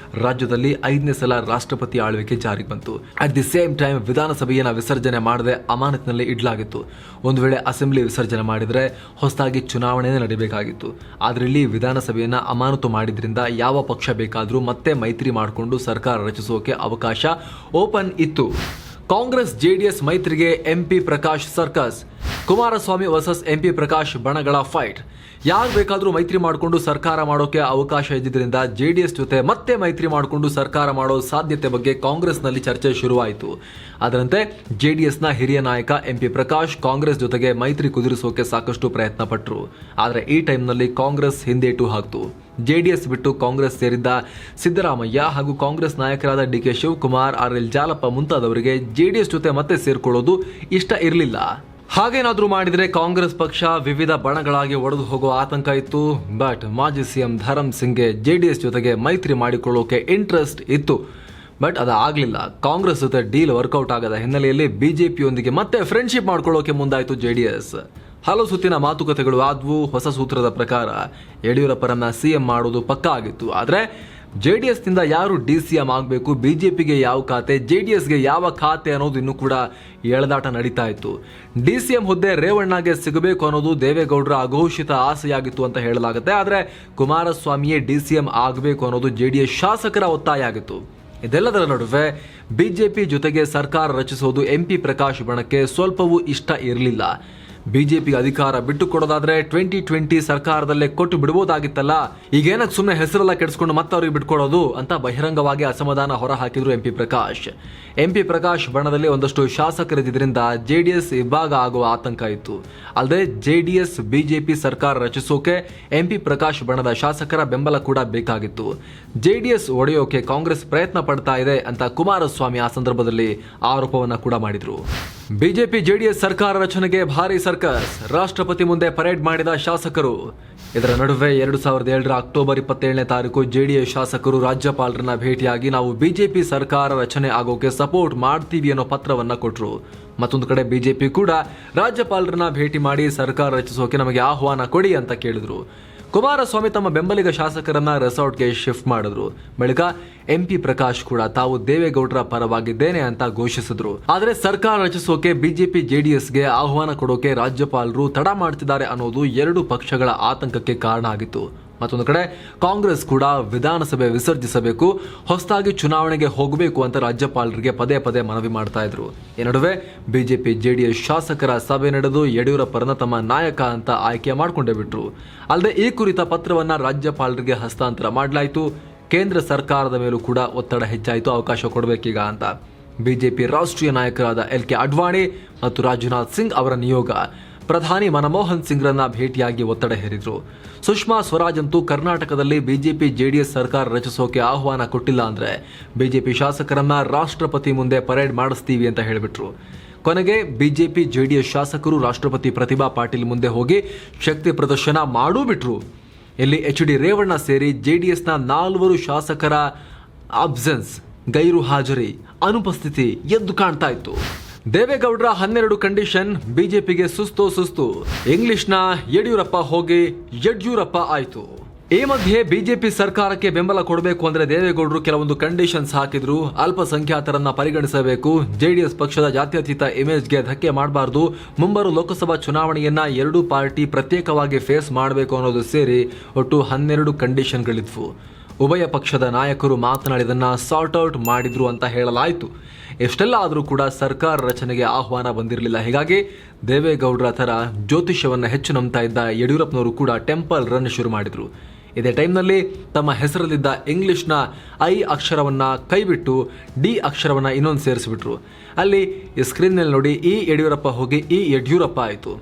Speaker 1: ರಾಜ್ಯದಲ್ಲಿ 5ನೇ ಸಲ ರಾಷ್ಟ್ರಪತಿ ಆಳ್ವಿಕೆ ಜಾರಿಗೆ ಬಂತು. ಅಟ್ ದಿ ಸೇಮ್ ಟೈಮ್ ವಿಧಾನಸಭೆಯನ್ನ ವಿಸರ್ಜನೆ ಮಾಡದೆ ಅಮಾನತಿನಲ್ಲಿ ಇಡಲಾಗಿತ್ತು. ಒಂದು ವೇಳೆ ಅಸೆಂಬ್ಲಿ ವಿಸರ್ಜನೆ ಮಾಡಿದ್ರೆ ಹೊಸದಾಗಿ ಚುನಾವಣೆ ನಡೀಬೇಕಾಗಿತ್ತು. ಆದ್ರೆ ಇಲ್ಲಿ ವಿಧಾನಸಭೆಯನ್ನ ಅಮಾನತು ಮಾಡಿದ್ರಿಂದ ಯಾವ ಪಕ್ಷ ಬೇಕಾದರೂ ಮತ್ತೆ ಮೈತ್ರಿ ಮಾಡಿಕೊಂಡು ಸರ್ಕಾರ ರಚಿಸೋಕೆ ಅವಕಾಶ ಓಪನ್ ಇತ್ತು. ಕಾಂಗ್ರೆಸ್ ಜೆಡಿಎಸ್ ಮೈತ್ರಿಗೆ MP Prakash circus. Kumaraswamy versus MP Prakash ಬಣಗಳ ಫೈಟ್. ಯಾರು ಬೇಕಾದರೂ ಮೈತ್ರಿ ಮಾಡಿಕೊಂಡು ಸರ್ಕಾರ ಮಾಡೋಕೆ ಅವಕಾಶ ಇದ್ದಿದ್ದರಿಂದ ಜೆಡಿಎಸ್ ಜೊತೆ ಮತ್ತೆ ಮೈತ್ರಿ ಮಾಡಿಕೊಂಡು ಸರ್ಕಾರ ಮಾಡೋ ಸಾಧ್ಯತೆ ಬಗ್ಗೆ ಕಾಂಗ್ರೆಸ್ನಲ್ಲಿ ಚರ್ಚೆ ಶುರುವಾಯಿತು. ಅದರಂತೆ ಜೆಡಿಎಸ್ನ ಹಿರಿಯ ನಾಯಕ ಎಂಪಿ ಪ್ರಕಾಶ್ ಕಾಂಗ್ರೆಸ್ ಜೊತೆಗೆ ಮೈತ್ರಿ ಕುದುರಿಸೋಕೆ ಸಾಕಷ್ಟು ಪ್ರಯತ್ನ ಪಟ್ಟರು. ಆದರೆ ಈ ಟೈಮ್ನಲ್ಲಿ ಕಾಂಗ್ರೆಸ್ ಹಿಂದೇಟು ಹಾಕ್ತು. ಜೆಡಿಎಸ್ ಬಿಟ್ಟು ಕಾಂಗ್ರೆಸ್ ಸೇರಿದ್ದ ಸಿದ್ದರಾಮಯ್ಯ ಹಾಗೂ ಕಾಂಗ್ರೆಸ್ ನಾಯಕರಾದ ಡಿಕೆ ಶಿವಕುಮಾರ್, ಆರ್.ಎಲ್. ಜಾಲಪ್ಪ ಮುಂತಾದವರಿಗೆ ಜೆಡಿಎಸ್ ಜೊತೆ ಮತ್ತೆ ಸೇರ್ಕೊಳ್ಳೋದು ಇಷ್ಟ ಇರಲಿಲ್ಲ. ಹಾಗೇನಾದ್ರೂ ಮಾಡಿದ್ರೆ ಕಾಂಗ್ರೆಸ್ ಪಕ್ಷ ವಿವಿಧ ಬಣಗಳಾಗಿ ಒಡೆದು ಹೋಗೋ ಆತಂಕ ಇತ್ತು. ಬಟ್ ಮಾಜಿ ಸಿಎಂ ಧರಮ್ ಸಿಂಗ್ಗೆ ಜೆಡಿಎಸ್ ಜೊತೆಗೆ ಮೈತ್ರಿ ಮಾಡಿಕೊಳ್ಳೋಕೆ ಇಂಟ್ರೆಸ್ಟ್ ಇತ್ತು. ಬಟ್ ಅದು ಆಗಲಿಲ್ಲ. ಕಾಂಗ್ರೆಸ್ ಜೊತೆ ಡೀಲ್ ವರ್ಕೌಟ್ ಆಗದ ಹಿನ್ನೆಲೆಯಲ್ಲಿ ಬಿಜೆಪಿಯೊಂದಿಗೆ ಮತ್ತೆ ಫ್ರೆಂಡ್ಶಿಪ್ ಮಾಡ್ಕೊಳ್ಳೋಕೆ ಮುಂದಾಯಿತು ಜೆಡಿಎಸ್. ಹಲವು ಸುತ್ತಿನ ಮಾತುಕತೆಗಳು ಆದ್ವು. ಹೊಸ ಸೂತ್ರದ ಪ್ರಕಾರ ಯಡಿಯೂರಪ್ಪರನ್ನ ಸಿಎಂ ಮಾಡೋದು ಪಕ್ಕಾ ಆಗಿತ್ತು. ಆದರೆ ಜೆಡಿಎಸ್ನಿಂದ ಯಾರು ಡಿಸಿಎಂ ಆಗಬೇಕು, ಬಿಜೆಪಿಗೆ ಯಾವ ಖಾತೆ, ಜೆಡಿಎಸ್ಗೆ ಯಾವ ಖಾತೆ ಅನ್ನೋದು ಇನ್ನೂ ಕೂಡ ಎಳೆದಾಟ ನಡೀತಾ ಇತ್ತು. ಡಿಸಿಎಂ ಹುದ್ದೆ ರೇವಣ್ಣಗೆ ಸಿಗಬೇಕು ಅನ್ನೋದು ದೇವೇಗೌಡರ ಅಘೋಷಿತ ಆಸೆಯಾಗಿತ್ತು ಅಂತ ಹೇಳಲಾಗುತ್ತೆ. ಆದರೆ ಕುಮಾರಸ್ವಾಮಿಯೇ ಡಿಸಿಎಂ ಆಗಬೇಕು ಅನ್ನೋದು ಜೆಡಿಎಸ್ ಶಾಸಕರ ಒತ್ತಾಯ ಆಗಿತ್ತು. ಇದೆಲ್ಲದರ ನಡುವೆ ಬಿಜೆಪಿ ಜೊತೆಗೆ ಸರ್ಕಾರ ರಚಿಸೋದು ಎಂಪಿ ಪ್ರಕಾಶ್ ಬಣಕ್ಕೆ ಸ್ವಲ್ಪವೂ ಇಷ್ಟ ಇರಲಿಲ್ಲ. ಬಿಜೆಪಿಗೆ ಅಧಿಕಾರ ಬಿಟ್ಟು ಕೊಡೋದಾದ್ರೆ 2020 ಸರ್ಕಾರದಲ್ಲೇ ಕೊಟ್ಟು ಬಿಡಬಹುದಾಗಿತ್ತಲ್ಲ, ಈಗೇನಕ್ಕೆ ಸುಮ್ಮನೆ ಹೆಸರೆಲ್ಲ ಕೆಡಿಸ್ಕೊಂಡು ಮತ್ತೆ ಅವ್ರಿಗೆ ಬಿಟ್ಕೊಡೋದು ಅಂತ ಬಹಿರಂಗವಾಗಿ ಅಸಮಾಧಾನ ಹೊರಹಾಕಿದ್ರು ಎಂಪಿ ಪ್ರಕಾಶ್. ಎಂಪಿ ಪ್ರಕಾಶ್ ಬಣದಲ್ಲಿ ಒಂದಷ್ಟು ಶಾಸಕರಿದ್ದರಿಂದ ಜೆಡಿಎಸ್ ಇಬ್ಬಾಗ ಆಗುವ ಆತಂಕ ಇತ್ತು. ಅಲ್ಲದೆ ಜೆಡಿಎಸ್ ಬಿಜೆಪಿ ಸರ್ಕಾರ ರಚಿಸೋಕೆ ಎಂಪಿ ಪ್ರಕಾಶ್ ಬಣದ ಶಾಸಕರ ಬೆಂಬಲ ಕೂಡ ಬೇಕಾಗಿತ್ತು. ಜೆಡಿಎಸ್ ಒಡೆಯೋಕೆ ಕಾಂಗ್ರೆಸ್ ಪ್ರಯತ್ನ ಪಡ್ತಾ ಇದೆ ಅಂತ ಕುಮಾರಸ್ವಾಮಿ ಆ ಸಂದರ್ಭದಲ್ಲಿ ಆರೋಪವನ್ನ ಕೂಡ ಮಾಡಿದ್ರು. ಬಿಜೆಪಿ ಜೆಡಿಎಸ್ ಸರ್ಕಾರ ರಚನೆಗೆ ಭಾರಿ ಸರ್ಕಸ್. ರಾಷ್ಟ್ರಪತಿ ಮುಂದೆ ಪರೇಡ್ ಮಾಡಿದ ಶಾಸಕರು. ಇದರ ನಡುವೆ 2007 ಅಕ್ಟೋಬರ್ 27ನೇ ತಾರೀಕು ಜೆಡಿಎಸ್ ಶಾಸಕರು ರಾಜ್ಯಪಾಲರನ್ನ ಭೇಟಿಯಾಗಿ ನಾವು ಬಿಜೆಪಿ ಸರ್ಕಾರ ರಚನೆ ಆಗೋಕೆ ಸಪೋರ್ಟ್ ಮಾಡ್ತೀವಿ ಅನ್ನೋ ಪತ್ರವನ್ನ ಕೊಟ್ಟರು. ಮತ್ತೊಂದು ಕಡೆ ಬಿಜೆಪಿ ಕೂಡ ರಾಜ್ಯಪಾಲರನ್ನ ಭೇಟಿ ಮಾಡಿ ಸರ್ಕಾರ ರಚಿಸೋಕೆ ನಮಗೆ ಆಹ್ವಾನ ಕೊಡಿ ಅಂತ ಕೇಳಿದ್ರು. ಕುಮಾರಸ್ವಾಮಿ ತಮ್ಮ ಬೆಂಬಲಿಗ ಶಾಸಕರನ್ನ ರೆಸಾರ್ಟ್ಗೆ ಶಿಫ್ಟ್ ಮಾಡಿದ್ರು. ಬಳಿಕ ಎಂಪಿ ಪ್ರಕಾಶ್ ಕೂಡ ತಾವು ದೇವೇಗೌಡರ ಪರವಾಗಿದ್ದೇನೆ ಅಂತ ಘೋಷಿಸಿದ್ರು. ಆದರೆ ಸರ್ಕಾರ ರಚಿಸೋಕೆ ಬಿಜೆಪಿ ಜೆಡಿಎಸ್ಗೆ ಆಹ್ವಾನ ಕೊಡೋಕೆ ರಾಜ್ಯಪಾಲರು ತಡ ಮಾಡ್ತಿದ್ದಾರೆ ಅನ್ನೋದು ಎರಡು ಪಕ್ಷಗಳ ಆತಂಕಕ್ಕೆ ಕಾರಣ ಆಗಿತ್ತು. ಮತ್ತೊಂದು ಕಡೆ ಕಾಂಗ್ರೆಸ್ ಕೂಡ ವಿಧಾನಸಭೆ ವಿಸರ್ಜಿಸಬೇಕು, ಹೊಸದಾಗಿ ಚುನಾವಣೆಗೆ ಹೋಗಬೇಕು ಅಂತ ರಾಜ್ಯಪಾಲರಿಗೆ ಪದೇ ಪದೇ ಮನವಿ ಮಾಡ್ತಾ ಇದ್ರು. ಈ ನಡುವೆ ಬಿಜೆಪಿ ಜೆಡಿಎಸ್ ಶಾಸಕರ ಸಭೆ ನಡೆದು ಯಡಿಯೂರಪ್ಪರನ್ನ ತಮ್ಮ ನಾಯಕ ಅಂತ ಆಯ್ಕೆ ಮಾಡಿಕೊಂಡೇ ಬಿಟ್ರು. ಅಲ್ಲದೆ ಈ ಕುರಿತ ಪತ್ರವನ್ನ ರಾಜ್ಯಪಾಲರಿಗೆ ಹಸ್ತಾಂತರ ಮಾಡಲಾಯಿತು. ಕೇಂದ್ರ ಸರ್ಕಾರದ ಮೇಲೂ ಕೂಡ ಒತ್ತಡ ಹೆಚ್ಚಾಯಿತು, ಅವಕಾಶ ಕೊಡಬೇಕೀಗ ಅಂತ. ಬಿಜೆಪಿ ರಾಷ್ಟ್ರೀಯ ನಾಯಕರಾದ ಎಲ್.ಕೆ. ಅಡ್ವಾಣಿ ಮತ್ತು ರಾಜನಾಥ್ ಸಿಂಗ್ ಅವರ ನಿಯೋಗ ಪ್ರಧಾನಿ ಮನಮೋಹನ್ ಸಿಂಗ್ರನ್ನ ಭೇಟಿಯಾಗಿ ಒತ್ತಡ ಹೇರಿದ್ರು. ಸುಷ್ಮಾ ಸ್ವರಾಜ್ ಅಂತೂ ಕರ್ನಾಟಕದಲ್ಲಿ ಬಿಜೆಪಿ ಜೆಡಿಎಸ್ ಸರ್ಕಾರ ರಚಿಸೋಕೆ ಆಹ್ವಾನ ಕೊಟ್ಟಿಲ್ಲ ಅಂದ್ರೆ ಬಿಜೆಪಿ ಶಾಸಕರನ್ನ ರಾಷ್ಟ್ರಪತಿ ಮುಂದೆ ಪರೇಡ್ ಮಾಡಿಸ್ತೀವಿ ಅಂತ ಹೇಳಿಬಿಟ್ರು. ಕೊನೆಗೆ ಬಿಜೆಪಿ ಜೆಡಿಎಸ್ ಶಾಸಕರು ರಾಷ್ಟ್ರಪತಿ ಪ್ರತಿಭಾ ಪಾಟೀಲ್ ಮುಂದೆ ಹೋಗಿ ಶಕ್ತಿ ಪ್ರದರ್ಶನ ಮಾಡೂ ಬಿಟ್ರು. ಇಲ್ಲಿ ಎಚ್.ಡಿ. ರೇವಣ್ಣ ಸೇರಿ ಜೆಡಿಎಸ್ನ 4 ಶಾಸಕರ ಅಬ್ಸೆನ್ಸ್, ಗೈರು ಹಾಜರಿ, ಅನುಪಸ್ಥಿತಿ ಎದ್ದು ಕಾಣ್ತಾ ಇತ್ತು. ದೇವೇಗೌಡರ 12 ಕಂಡೀಷನ್ ಬಿಜೆಪಿಗೆ ಸುಸ್ತು. ಇಂಗ್ಲಿಷ್ನ ಯಡಿಯೂರಪ್ಪ ಹೋಗಿ ಯಡ್ಯೂರಪ್ಪ ಆಯ್ತು. ಈ ಮಧ್ಯೆ ಬಿಜೆಪಿ ಸರ್ಕಾರಕ್ಕೆ ಬೆಂಬಲ ಕೊಡಬೇಕು ಅಂದ್ರೆ ದೇವೇಗೌಡರು ಕೆಲವೊಂದು ಕಂಡೀಷನ್ಸ್ ಹಾಕಿದ್ರು. ಅಲ್ಪಸಂಖ್ಯಾತರನ್ನ ಪರಿಗಣಿಸಬೇಕು, ಜೆಡಿಎಸ್ ಪಕ್ಷದ ಜಾತ್ಯತೀತ ಇಮೇಜ್ಗೆ ಧಕ್ಕೆ ಮಾಡಬಾರದು, ಮುಂಬರುವ ಲೋಕಸಭಾ ಚುನಾವಣೆಯನ್ನ ಎರಡೂ ಪಾರ್ಟಿ ಪ್ರತ್ಯೇಕವಾಗಿ ಫೇಸ್ ಮಾಡಬೇಕು ಅನ್ನೋದು ಸೇರಿ ಒಟ್ಟು 12 ಕಂಡೀಷನ್ಗಳಿದ್ವು. ಉಭಯ ಪಕ್ಷದ ನಾಯಕರು ಮಾತನಾಡಿದನ್ನ ಸಾರ್ಟ್ ಔಟ್ ಮಾಡಿದ್ರು ಅಂತ ಹೇಳಲಾಯಿತು. ಎಷ್ಟೆಲ್ಲ ಆದರೂ ಕೂಡ ಸರ್ಕಾರ ರಚನೆಗೆ ಆಹ್ವಾನ ಬಂದಿರಲಿಲ್ಲ. ಹೀಗಾಗಿ ದೇವೇಗೌಡರ ಥರ ಜ್ಯೋತಿಷ್ಯವನ್ನ ಹೆಚ್ಚು ನಂಬ್ತಾ ಇದ್ದ ಯಡಿಯೂರಪ್ಪನವರು ಕೂಡ ಟೆಂಪಲ್ ರನ್ ಶುರು ಮಾಡಿದ್ರು. ಇದೇ ಟೈಮ್ನಲ್ಲಿ ತಮ್ಮ ಹೆಸರಲ್ಲಿದ್ದ ಇಂಗ್ಲಿಷ್ನ ಐ ಅಕ್ಷರವನ್ನ ಕೈಬಿಟ್ಟು ಡಿ ಅಕ್ಷರವನ್ನ ಇನ್ನೊಂದು ಸೇರಿಸಿಬಿಟ್ರು. ಅಲ್ಲಿ ಈ ಸ್ಕ್ರೀನ್ನಲ್ಲಿ ನೋಡಿ ಇ ಯಡಿಯೂರಪ್ಪ ಹೋಗಿ ಇ ಯಡ್ಯೂರಪ್ಪ ಆಯಿತು.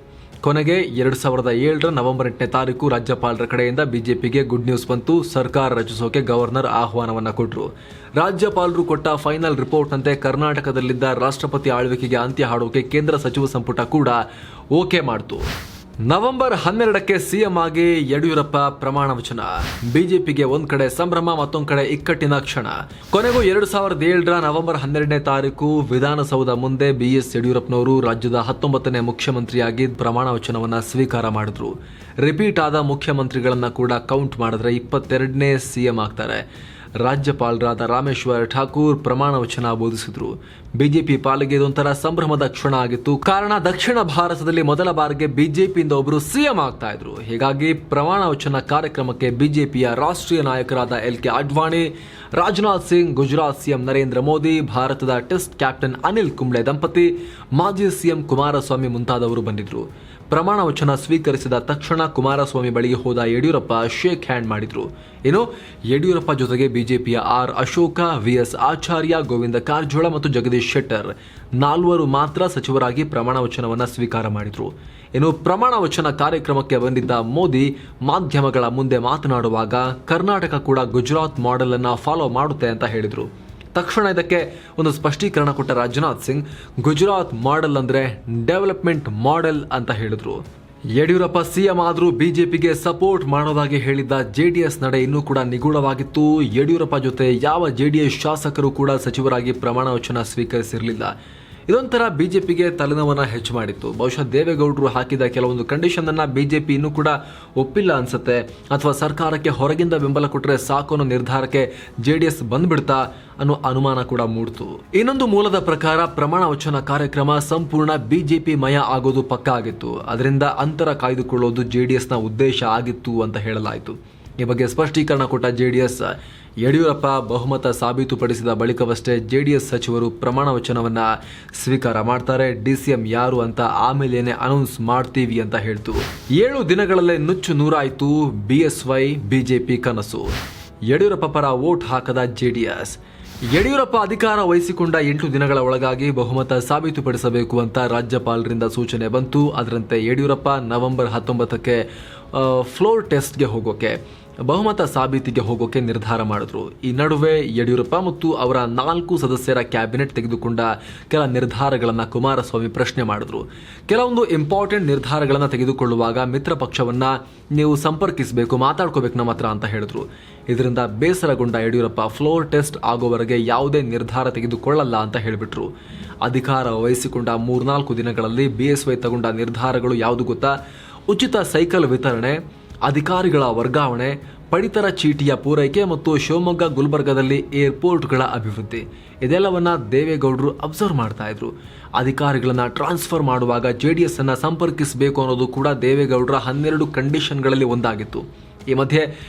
Speaker 1: ಕೊನೆಗೆ 2007 ನವೆಂಬರ್ 8ನೇ ತಾರೀಕು ರಾಜ್ಯಪಾಲರ ಕಡೆಯಿಂದ ಬಿಜೆಪಿಗೆ ಗುಡ್ ನ್ಯೂಸ್ ಬಂತು. ಸರ್ಕಾರ ರಚಿಸೋಕೆ ಗವರ್ನರ್ ಆಹ್ವಾನವನ್ನ ಕೊಟ್ಟರು. ರಾಜ್ಯಪಾಲರು ಕೊಟ್ಟ ಫೈನಲ್ ರಿಪೋರ್ಟ್ ನಂತೆ ಕರ್ನಾಟಕದಲ್ಲಿದ್ದ ರಾಷ್ಟ್ರಪತಿ ಆಳ್ವಿಕೆಗೆ ಅಂತ್ಯ ಹಾಡೋಕೆ ಕೇಂದ್ರ ಸಚಿವ ಸಂಪುಟ ಕೂಡ ಓಕೆ ಮಾಡ್ತು. ನವೆಂಬರ್ 12ಕ್ಕೆ ಸಿಎಂ ಆಗಿ ಯಡಿಯೂರಪ್ಪ ಪ್ರಮಾಣ ವಚನ. ಬಿಜೆಪಿಗೆ ಒಂದ್ ಕಡೆ ಸಂಭ್ರಮ, ಮತ್ತೊಂದ್ ಕಡೆ ಇಕ್ಕಟ್ಟಿನ ಕ್ಷಣ. ಕೊನೆಗೂ 2007 ನವೆಂಬರ್ 12ನೇ ತಾರೀಕು ವಿಧಾನಸೌಧ ಮುಂದೆ BS ಯಡಿಯೂರಪ್ಪನವರು ರಾಜ್ಯದ 19ನೇ ಮುಖ್ಯಮಂತ್ರಿಯಾಗಿ ಪ್ರಮಾಣ ವಚನವನ್ನ ಸ್ವೀಕಾರ ಮಾಡಿದ್ರು. ರಿಪೀಟ್ ಆದ ಮುಖ್ಯಮಂತ್ರಿಗಳನ್ನ ಕೂಡ ಕೌಂಟ್ ಮಾಡಿದ್ರೆ 22ನೇ ಸಿಎಂ ಆಗ್ತಾರೆ. ರಾಜ್ಯಪಾಲರಾದ ರಾಮೇಶ್ವರ್ ಠಾಕೂರ್ ಪ್ರಮಾಣ ವಚನ ಬೋಧಿಸಿದ್ರು. ಬಿಜೆಪಿ ಪಾಲಿಗೆ ಇದೊಂಥರ ಸಂಭ್ರಮದ ಕ್ಷಣ ಆಗಿತ್ತು. ಕಾರಣ ದಕ್ಷಿಣ ಭಾರತದಲ್ಲಿ ಮೊದಲ ಬಾರಿಗೆ ಬಿಜೆಪಿಯಿಂದ ಒಬ್ಬರು ಸಿಎಂ ಆಗ್ತಾ ಇದ್ರು. ಹೀಗಾಗಿ ಪ್ರಮಾಣ ವಚನ ಕಾರ್ಯಕ್ರಮಕ್ಕೆ ಬಿಜೆಪಿಯ ರಾಷ್ಟ್ರೀಯ ನಾಯಕರಾದ LK ಅಡ್ವಾಣಿ, ರಾಜನಾಥ್ ಸಿಂಗ್, ಗುಜರಾತ್ ಸಿಎಂ ನರೇಂದ್ರ ಮೋದಿ, ಭಾರತದ ಟೆಸ್ಟ್ ಕ್ಯಾಪ್ಟನ್ ಅನಿಲ್ ಕುಂಬ್ಳೆ ದಂಪತಿ, ಮಾಜಿ ಸಿಎಂ ಕುಮಾರಸ್ವಾಮಿ ಮುಂತಾದವರು ಬಂದಿದ್ರು. ಪ್ರಮಾಣ ವಚನ ಸ್ವೀಕರಿಸಿದ ತಕ್ಷಣ ಕುಮಾರಸ್ವಾಮಿ ಬಳಿಗೆ ಹೋದ ಯಡಿಯೂರಪ್ಪ ಶೇಕ್ ಹ್ಯಾಂಡ್ ಮಾಡಿದ್ರು. ಇನ್ನು ಯಡಿಯೂರಪ್ಪ ಜೊತೆಗೆ ಬಿಜೆಪಿಯ R ಅಶೋಕ, VS ಆಚಾರ್ಯ, ಗೋವಿಂದ ಕಾರಜೋಳ ಮತ್ತು ಜಗದೀಶ್ ಶೆಟ್ಟರ್ 4 ಮಾತ್ರ ಸಚಿವರಾಗಿ ಪ್ರಮಾಣ ವಚನವನ್ನ ಸ್ವೀಕಾರ ಮಾಡಿದ್ರು. ಇನ್ನು ಪ್ರಮಾಣ ವಚನ ಕಾರ್ಯಕ್ರಮಕ್ಕೆ ಬಂದಿದ್ದ ಮೋದಿ ಮಾಧ್ಯಮಗಳ ಮುಂದೆ ಮಾತನಾಡುವಾಗ ಕರ್ನಾಟಕ ಕೂಡ ಗುಜರಾತ್ ಮಾಡೆಲ್ ಅನ್ನ ಫಾಲೋ ಮಾಡುತ್ತೆ ಅಂತ ಹೇಳಿದ್ರು. ತಕ್ಷಣ ಇದಕ್ಕೆ ಒಂದು ಸ್ಪಷ್ಟೀಕರಣ ಕೊಟ್ಟ ರಾಜನಾಥ್ ಸಿಂಗ್, ಗುಜರಾತ್ ಮಾಡೆಲ್ ಅಂದ್ರೆ ಡೆವಲಪ್ಮೆಂಟ್ ಮಾಡೆಲ್ ಅಂತ ಹೇಳಿದ್ರು. ಯಡಿಯೂರಪ್ಪ ಸಿಎಂ ಆದ್ರೂ ಬಿಜೆಪಿಗೆ ಸಪೋರ್ಟ್ ಮಾಡೋದಾಗಿ ಹೇಳಿದ್ದ JDS ನಡೆ ಇನ್ನೂ ಕೂಡ ನಿಗೂಢವಾಗಿತ್ತು. ಯಡಿಯೂರಪ್ಪ ಜೊತೆ ಯಾವ JDS ಶಾಸಕರು ಕೂಡ ಸಚಿವರಾಗಿ ಪ್ರಮಾಣ ವಚನ ಸ್ವೀಕರಿಸಿರಲಿಲ್ಲ. ಇದೊಂಥರ ಬಿಜೆಪಿಗೆ ತಲೆನೋವನ್ನ ಹೆಚ್ಚು ಮಾಡಿತ್ತು. ಬಹುಶಃ ದೇವೇಗೌಡರು ಹಾಕಿದ ಕೆಲವೊಂದು ಕಂಡೀಷನ್ ಅನ್ನ ಬಿಜೆಪಿ ಇನ್ನೂ ಕೂಡ ಒಪ್ಪಿಲ್ಲ ಅನ್ಸುತ್ತೆ, ಅಥವಾ ಸರ್ಕಾರಕ್ಕೆ ಹೊರಗಿಂದ ಬೆಂಬಲ ಕೊಟ್ಟರೆ ಸಾಕು ಅನ್ನೋ ನಿರ್ಧಾರಕ್ಕೆ JDS ಬಂದ್ಬಿಡ್ತಾ ಅನ್ನೋ ಅನುಮಾನ ಕೂಡ ಮೂಡ್ತು. ಇನ್ನೊಂದು ಮೂಲದ ಪ್ರಕಾರ ಪ್ರಮಾಣ ವಚನ ಕಾರ್ಯಕ್ರಮ ಸಂಪೂರ್ಣ ಬಿಜೆಪಿ ಮಯ ಆಗೋದು ಪಕ್ಕಾ ಆಗಿತ್ತು. ಅದರಿಂದ ಅಂತರ ಕಾಯ್ದುಕೊಳ್ಳೋದು JDS ನ ಉದ್ದೇಶ ಆಗಿತ್ತು ಅಂತ ಹೇಳಲಾಯಿತು. ಈ ಬಗ್ಗೆ ಸ್ಪಷ್ಟೀಕರಣ ಕೊಟ್ಟ JDS, ಯಡಿಯೂರಪ್ಪ ಬಹುಮತ ಸಾಬೀತುಪಡಿಸಿದ ಬಳಿಕವಷ್ಟೇ JDS ಸಚಿವರು ಪ್ರಮಾಣ ವಚನವನ್ನ ಸ್ವೀಕಾರ ಮಾಡ್ತಾರೆ. DCM ಯಾರು ಅಂತ ಆಮೇಲೇನೆ ಅನೌನ್ಸ್ ಮಾಡ್ತೀವಿ ಅಂತ ಹೇಳ್ತು. 7 ದಿನಗಳಲ್ಲೇ ನುಚ್ಚು ನೂರಾಯಿತು BSY ಬಿಜೆಪಿ ಕನಸು. ಯಡಿಯೂರಪ್ಪ ಪರ ವೋಟ್ ಹಾಕದ JDS. ಯಡಿಯೂರಪ್ಪ ಅಧಿಕಾರ ವಹಿಸಿಕೊಂಡ 8 ದಿನಗಳ ಒಳಗಾಗಿ ಬಹುಮತ ಸಾಬೀತುಪಡಿಸಬೇಕು ಅಂತ ರಾಜ್ಯಪಾಲರಿಂದ ಸೂಚನೆ ಬಂತು. ಅದರಂತೆ ಯಡಿಯೂರಪ್ಪ ನವೆಂಬರ್ 19ಕ್ಕೆ ಫ್ಲೋರ್ ಟೆಸ್ಟ್ಗೆ ಹೋಗೋಕೆ, ಬಹುಮತ ಸಾಬೀತಿಗೆ ಹೋಗೋಕೆ ನಿರ್ಧಾರ ಮಾಡಿದ್ರು. ಈ ನಡುವೆ ಯಡಿಯೂರಪ್ಪ ಮತ್ತು ಅವರ 4 ಸದಸ್ಯರ ಕ್ಯಾಬಿನೆಟ್ ತೆಗೆದುಕೊಂಡ ಕೆಲ ನಿರ್ಧಾರಗಳನ್ನು ಕುಮಾರಸ್ವಾಮಿ ಪ್ರಶ್ನೆ ಮಾಡಿದ್ರು. ಕೆಲವೊಂದು ಇಂಪಾರ್ಟೆಂಟ್ ನಿರ್ಧಾರಗಳನ್ನು ತೆಗೆದುಕೊಳ್ಳುವಾಗ ಮಿತ್ರ ಪಕ್ಷವನ್ನ ನೀವು ಸಂಪರ್ಕಿಸಬೇಕು, ಮಾತಾಡ್ಕೋಬೇಕು ನಮ್ಮ ಹತ್ರ ಅಂತ ಹೇಳಿದ್ರು. ಇದರಿಂದ ಬೇಸರಗೊಂಡ ಯಡಿಯೂರಪ್ಪ ಫ್ಲೋರ್ ಟೆಸ್ಟ್ ಆಗೋವರೆಗೆ ಯಾವುದೇ ನಿರ್ಧಾರ ತೆಗೆದುಕೊಳ್ಳಲ್ಲ ಅಂತ ಹೇಳಿಬಿಟ್ರು. ಅಧಿಕಾರ ವಹಿಸಿಕೊಂಡ 3-4 ದಿನಗಳಲ್ಲಿ BSY ತಗೊಂಡ ನಿರ್ಧಾರಗಳು ಯಾವುದು ಗೊತ್ತಾ? ಉಚಿತ ಸೈಕಲ್ ವಿತರಣೆ, ಅಧಿಕಾರಿಗಳ ವರ್ಗಾವಣೆ, ಪಡಿತರ ಚೀಟಿಯ ಪೂರೈಕೆ ಮತ್ತು ಶಿವಮೊಗ್ಗ, ಗುಲ್ಬರ್ಗದಲ್ಲಿ ಏರ್ಪೋರ್ಟ್ಗಳ ಅಭಿವೃದ್ಧಿ. ಇದೆಲ್ಲವನ್ನ ದೇವೇಗೌಡರು ಅಬ್ಸರ್ವ್ ಮಾಡ್ತಾ ಇದ್ರು. ಅಧಿಕಾರಿಗಳನ್ನ ಟ್ರಾನ್ಸ್ಫರ್ ಮಾಡುವಾಗ JDS ಅನ್ನ ಸಂಪರ್ಕಿಸಬೇಕು ಅನ್ನೋದು ಕೂಡ ದೇವೇಗೌಡರ 12 ಕಂಡೀಷನ್ಗಳಲ್ಲಿ ಒಂದಾಗಿತ್ತು. ಈ ಮಧ್ಯೆ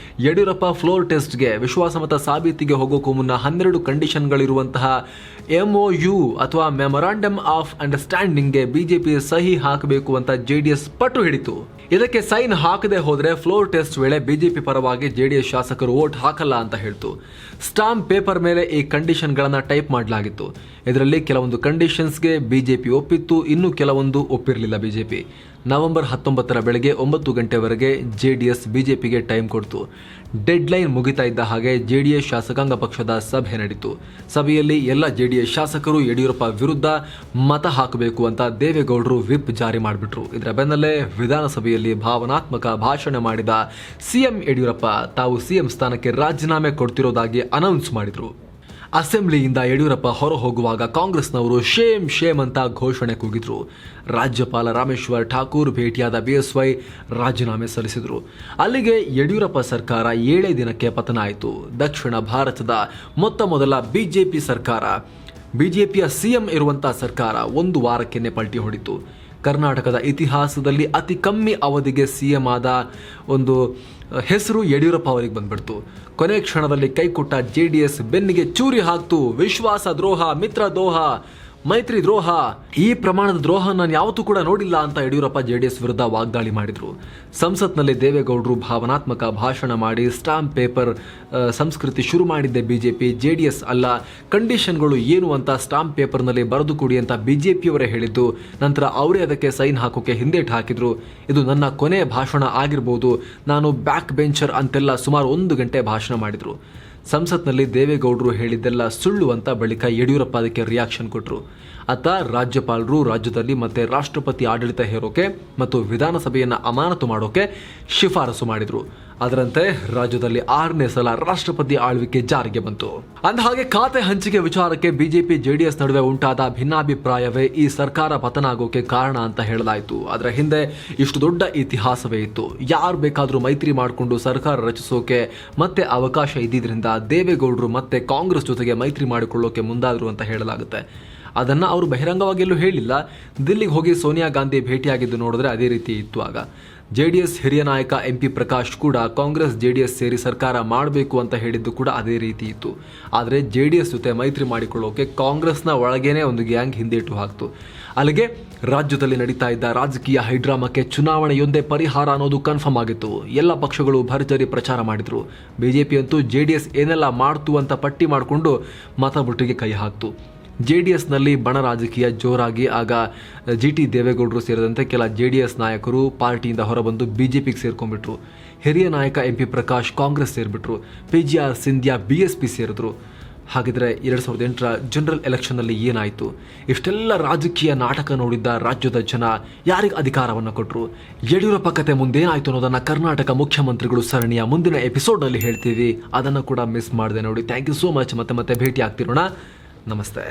Speaker 1: ಯಡಿಯೂರಪ್ಪ ಫ್ಲೋರ್ ಟೆಸ್ಟ್ಗೆ, ವಿಶ್ವಾಸಮತ ಸಾಬೀತಿಗೆ ಹೋಗೋಕ್ಕೂ ಮುನ್ನ 12 ಕಂಡೀಷನ್ಗಳಿರುವಂತಹ MOU ಅಥವಾ ಮೆಮೊರಾಂಡಮ್ ಆಫ್ ಅಂಡರ್ಸ್ಟ್ಯಾಂಡಿಂಗ್ಗೆ ಬಿಜೆಪಿ ಸಹಿ ಹಾಕಬೇಕು ಅಂತ JDS ಪಟ್ಟು ಹಿಡಿತು. ಇದಕ್ಕೆ ಸೈನ್ ಹಾಕದೆ ಹೋದ್ರೆ ಫ್ಲೋರ್ ಟೆಸ್ಟ್ ವೇಳೆ ಬಿಜೆಪಿ ಪರವಾಗಿ JDS ಶಾಸಕರು ವೋಟ್ ಹಾಕಲ್ಲ ಅಂತ ಹೇಳ್ತು. ಸ್ಟಾಂಪ್ ಪೇಪರ್ ಮೇಲೆ ಈ ಕಂಡೀಷನ್ಗಳನ್ನ ಟೈಪ್ ಮಾಡಲಾಗಿತ್ತು. ಇದರಲ್ಲಿ ಕೆಲವೊಂದು ಕಂಡೀಷನ್ಸ್ಗೆ ಬಿಜೆಪಿ ಒಪ್ಪಿತ್ತು, ಇನ್ನು ಕೆಲವೊಂದು ಒಪ್ಪಿರಲಿಲ್ಲ ಬಿಜೆಪಿ. ನವೆಂಬರ್ 19ರ ಬೆಳಗ್ಗೆ 9 ಗಂಟೆವರೆಗೆ JDS ಬಿಜೆಪಿಗೆ ಟೈಮ್ ಕೊಡ್ತು. ಡೆಡ್ ಲೈನ್ ಮುಗಿತಾ ಇದ್ದ ಹಾಗೆ JDS ಶಾಸಕಾಂಗ ಪಕ್ಷದ ಸಭೆ ನಡೆಯಿತು. ಸಭೆಯಲ್ಲಿ ಎಲ್ಲ JDS ಶಾಸಕರು ಯಡಿಯೂರಪ್ಪ ವಿರುದ್ಧ ಮತ ಹಾಕಬೇಕು ಅಂತ ದೇವೇಗೌಡರು ವಿಪ್ ಜಾರಿ ಮಾಡಿಬಿಟ್ರು. ಇದರ ಬೆನ್ನಲ್ಲೇ ವಿಧಾನಸಭೆಯಲ್ಲಿ ಭಾವನಾತ್ಮಕ ಭಾಷಣ ಮಾಡಿದ CM ಯಡಿಯೂರಪ್ಪ ತಾವು CM ಸ್ಥಾನಕ್ಕೆ ರಾಜೀನಾಮೆ ಕೊಡ್ತಿರೋದಾಗಿ ಅನೌನ್ಸ್ ಮಾಡಿದ್ರು. ಅಸೆಂಬ್ಲಿಯಿಂದ ಯಡಿಯೂರಪ್ಪ ಹೊರ ಹೋಗುವಾಗ ಕಾಂಗ್ರೆಸ್ನವರು ಶೇಮ್ ಶೇಮ್ ಅಂತ ಘೋಷಣೆ ಕೂಗಿದ್ರು. ರಾಜ್ಯಪಾಲ ರಾಮೇಶ್ವರ್ ಠಾಕೂರ್ ಭೇಟಿಯಾದ BSY ರಾಜೀನಾಮೆ ಸಲ್ಲಿಸಿದ್ರು. ಅಲ್ಲಿಗೆ ಯಡಿಯೂರಪ್ಪ ಸರ್ಕಾರ 7 ದಿನಕ್ಕೆ ಪತನ ಆಯಿತು. ದಕ್ಷಿಣ ಭಾರತದ ಮೊದಲ ಬಿಜೆಪಿ ಸರ್ಕಾರ, ಬಿಜೆಪಿಯ CM ಇರುವಂತಹ ಸರ್ಕಾರ 1 ವಾರಕ್ಕೆನೆ ಪಲ್ಟಿ ಹೊಡಿತು. ಕರ್ನಾಟಕದ ಇತಿಹಾಸದಲ್ಲಿ ಅತಿ ಕಮ್ಮಿ ಅವಧಿಗೆ CM ಆದ ಒಂದು ಹೆಸರು ಯಡಿಯೂರಪ್ಪ ಅವರಿಗೆ ಬಂದ್ಬಿಡ್ತು. ಕೊನೆ ಕ್ಷಣದಲ್ಲಿ ಕೈಕೊಟ್ಟ JDS ಬೆನ್ನಿಗೆ ಚೂರಿ ಹಾಕ್ತು. ವಿಶ್ವಾಸ ದ್ರೋಹ, ಮಿತ್ರ ದ್ರೋಹ, ಮೈತ್ರಿ ದ್ರೋಹ, ಈ ಪ್ರಮಾಣದ ದ್ರೋಹ ನಾನು ಯಾವತ್ತೂ ಕೂಡ ನೋಡಿಲ್ಲ ಅಂತ ಯಡಿಯೂರಪ್ಪ JDS ವಿರುದ್ಧ ವಾಗ್ದಾಳಿ ಮಾಡಿದ್ರು. ಸಂಸತ್ನಲ್ಲಿ ದೇವೇಗೌಡರು ಭಾವನಾತ್ಮಕ ಭಾಷಣ ಮಾಡಿ ಸ್ಟಾಂಪ್ ಪೇಪರ್ ಸಂಸ್ಕೃತಿ ಶುರು ಮಾಡಿದ್ದೆ ಬಿಜೆಪಿ, JDS ಅಲ್ಲ. ಕಂಡೀಷನ್ಗಳು ಏನು ಅಂತ ಸ್ಟಾಂಪ್ ಪೇಪರ್ನಲ್ಲಿ ಬರೆದು ಕೊಡಿ ಅಂತ ಬಿಜೆಪಿಯವರೇ ಹೇಳಿದ್ದು. ನಂತರ ಅವರೇ ಅದಕ್ಕೆ ಸೈನ್ ಹಾಕೋಕೆ ಹಿಂದೇಟು ಹಾಕಿದ್ರು. ಇದು ನನ್ನ ಕೊನೆಯ ಭಾಷಣ ಆಗಿರ್ಬೋದು, ನಾನು ಬ್ಯಾಕ್ ಬೆಂಚರ್ ಅಂತೆಲ್ಲ ಸುಮಾರು 1 ಗಂಟೆ ಭಾಷಣ ಮಾಡಿದ್ರು. ಸಂಸತ್ನಲ್ಲಿ ದೇವೇಗೌಡರು ಹೇಳಿದ್ದೆಲ್ಲ ಸುಳ್ಳು ಅಂತ ಬಳಿಕ ಯಡಿಯೂರಪ್ಪ ಅದಕ್ಕೆ ರಿಯಾಕ್ಷನ್ ಕೊಟ್ಟರು. ಆತ ರಾಜ್ಯಪಾಲರು ರಾಜ್ಯದಲ್ಲಿ ಮತ್ತೆ ರಾಷ್ಟ್ರಪತಿ ಆಡಳಿತ ಹೇರೋಕೆ ಮತ್ತು ವಿಧಾನಸಭೆಯನ್ನ ಅಮಾನತು ಮಾಡೋಕೆ ಶಿಫಾರಸು ಮಾಡಿದ್ರು. ಅದರಂತೆ ರಾಜ್ಯದಲ್ಲಿ 6ನೇ ಸಲ ರಾಷ್ಟ್ರಪತಿ ಆಳ್ವಿಕೆ ಜಾರಿಗೆ ಬಂತು. ಅಂದಹಾಗೆ ಖಾತೆ ಹಂಚಿಕೆ ವಿಚಾರಕ್ಕೆ ಬಿಜೆಪಿ ಜೆಡಿಎಸ್ ನಡುವೆ ಉಂಟಾದ ಭಿನ್ನಾಭಿಪ್ರಾಯವೇ ಈ ಸರ್ಕಾರ ಪತನ ಆಗೋಕೆ ಕಾರಣ ಅಂತ ಹೇಳಲಾಯಿತು. ಅದರ ಹಿಂದೆ ಇಷ್ಟು ದೊಡ್ಡ ಇತಿಹಾಸವೇ ಇತ್ತು. ಯಾರು ಬೇಕಾದರೂ ಮೈತ್ರಿ ಮಾಡಿಕೊಂಡು ಸರ್ಕಾರ ರಚಿಸೋಕೆ ಮತ್ತೆ ಅವಕಾಶ ಇದ್ದಿದ್ರಿಂದ ದೇವೇಗೌಡರು ಮತ್ತೆ ಕಾಂಗ್ರೆಸ್ ಜೊತೆಗೆ ಮೈತ್ರಿ ಮಾಡಿಕೊಳ್ಳೋಕೆ ಮುಂದಾದರು ಅಂತ ಹೇಳಲಾಗುತ್ತೆ. ಅದನ್ನು ಅವರು ಬಹಿರಂಗವಾಗಿ ಎಲ್ಲೂ ಹೇಳಿಲ್ಲ. ದಿಲ್ಲಿಗೆ ಹೋಗಿ ಸೋನಿಯಾ ಗಾಂಧಿ ಭೇಟಿಯಾಗಿದ್ದು ನೋಡಿದ್ರೆ ಅದೇ ರೀತಿ ಇತ್ತು. ಆಗ ಜೆಡಿಎಸ್ ಹಿರಿಯ ನಾಯಕ MP ಪ್ರಕಾಶ್ ಕೂಡ ಕಾಂಗ್ರೆಸ್ ಜೆಡಿಎಸ್ ಸೇರಿ ಸರ್ಕಾರ ಮಾಡಬೇಕು ಅಂತ ಹೇಳಿದ್ದು ಕೂಡ ಅದೇ ರೀತಿ ಇತ್ತು. ಆದರೆ ಜೆಡಿಎಸ್ ಜೊತೆ ಮೈತ್ರಿ ಮಾಡಿಕೊಳ್ಳೋಕೆ ಕಾಂಗ್ರೆಸ್ನ ಒಳಗೇನೆ ಒಂದು ಗ್ಯಾಂಗ್ ಹಿಂದೇಟು ಹಾಕ್ತು. ಅಲ್ಲಿಗೆ ರಾಜ್ಯದಲ್ಲಿ ನಡೀತಾ ಇದ್ದ ರಾಜಕೀಯ ಹೈಡ್ರಾಮಕ್ಕೆ ಚುನಾವಣೆಯೊಂದೇ ಪರಿಹಾರ ಅನ್ನೋದು ಕನ್ಫರ್ಮ್ ಆಗಿತ್ತು. ಎಲ್ಲ ಪಕ್ಷಗಳು ಭರ್ಜರಿ ಪ್ರಚಾರ ಮಾಡಿದ್ರು. ಬಿಜೆಪಿ ಅಂತೂ ಜೆಡಿಎಸ್ ಏನೆಲ್ಲ ಮಾಡ್ತು ಅಂತ ಪಟ್ಟಿ ಮಾಡಿಕೊಂಡು ಮತಬುಟ್ಟಿಗೆ ಕೈ ಹಾಕ್ತು. ಜೆಡಿಎಸ್ನಲ್ಲಿ ಬಣ ರಾಜಕೀಯ ಜೋರಾಗಿ ಆಗ GT ದೇವೇಗೌಡರು ಸೇರಿದಂತೆ ಕೆಲ ಜೆಡಿಎಸ್ ನಾಯಕರು ಪಾರ್ಟಿಯಿಂದ ಹೊರಬಂದು ಬಿಜೆಪಿಗೆ ಸೇರ್ಕೊಂಡ್ಬಿಟ್ರು. ಹಿರಿಯ ನಾಯಕ MP Prakash Congress ಸೇರಿಬಿಟ್ರು. PGR Scindia BSP ಸೇರಿದ್ರು. ಹಾಗಿದ್ರೆ 2008ರ ಜನರಲ್ ಎಲೆಕ್ಷನ್ನಲ್ಲಿ ಏನಾಯಿತು? ಇಷ್ಟೆಲ್ಲ ರಾಜಕೀಯ ನಾಟಕ ನೋಡಿದ್ದ ರಾಜ್ಯದ ಜನ ಯಾರಿಗೆ ಅಧಿಕಾರವನ್ನು ಕೊಟ್ಟರು? ಯಡಿಯೂರಪ್ಪ ಕತೆ ಮುಂದೇನಾಯಿತು ಅನ್ನೋದನ್ನು ಕರ್ನಾಟಕ ಮುಖ್ಯಮಂತ್ರಿಗಳು ಸರಣಿಯ ಮುಂದಿನ ಎಪಿಸೋಡ್ನಲ್ಲಿ ಹೇಳ್ತೀವಿ. ಅದನ್ನು ಕೂಡ ಮಿಸ್ ಮಾಡದೆ ನೋಡಿ. Thank you so much. ಮತ್ತೆ ಭೇಟಿ ಆಗ್ತಿರೋಣ. ನಮಸ್ತೆ.